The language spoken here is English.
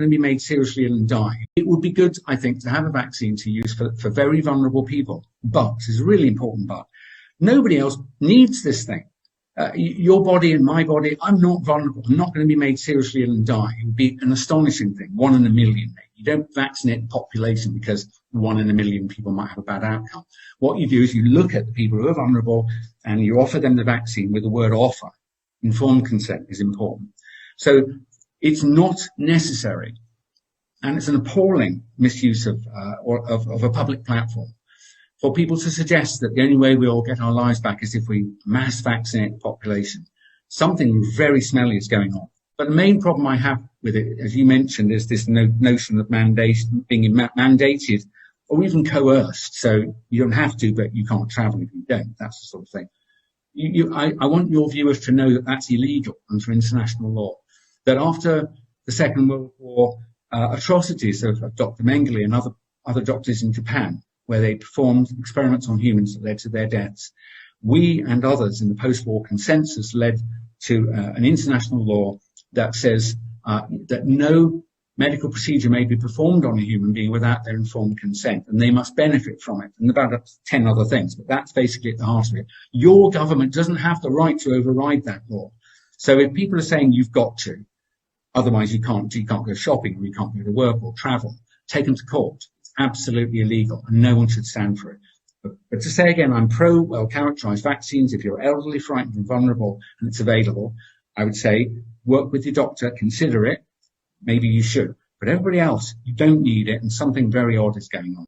going to be made seriously ill and die. It would be good, I think, to have a vaccine to use for very vulnerable people. But, this is a really important but, nobody else needs this thing. Your body and my body, I'm not vulnerable. I'm not going to be made seriously ill and die. It would be an astonishing thing. 1 in a million. You don't vaccinate the population because 1 in a million people might have a bad outcome. What you do is you look at the people who are vulnerable and you offer them the vaccine with the word offer. Informed consent is important. So it's not necessary. And it's an appalling misuse of a public platform for people to suggest that the only way we'll get our lives back is if we mass vaccinate the population. Something very smelly is going on. But the main problem I have with it, as you mentioned, is this notion of being mandated or even coerced. So you don't have to, but you can't travel if you don't. That's the sort of thing. I want your viewers to know that that's illegal under international law. That after the Second World War, atrocities of Dr. Mengele and other doctors in Japan, where they performed experiments on humans that led to their deaths, we and others in the post-war consensus led to an international law that says that no medical procedure may be performed on a human being without their informed consent, and they must benefit from it, and about 10 other things, but that's basically at the heart of it. Your government doesn't have the right to override that law. So if people are saying you've got to, otherwise you can't go shopping, or you can't go to work or travel, take them to court. It's absolutely illegal, and no one should stand for it. But to say again, I'm pro well-characterized vaccines. If you're elderly, frightened and vulnerable and it's available, I would say work with your doctor, consider it. Maybe you should. But everybody else, you don't need it, and something very odd is going on.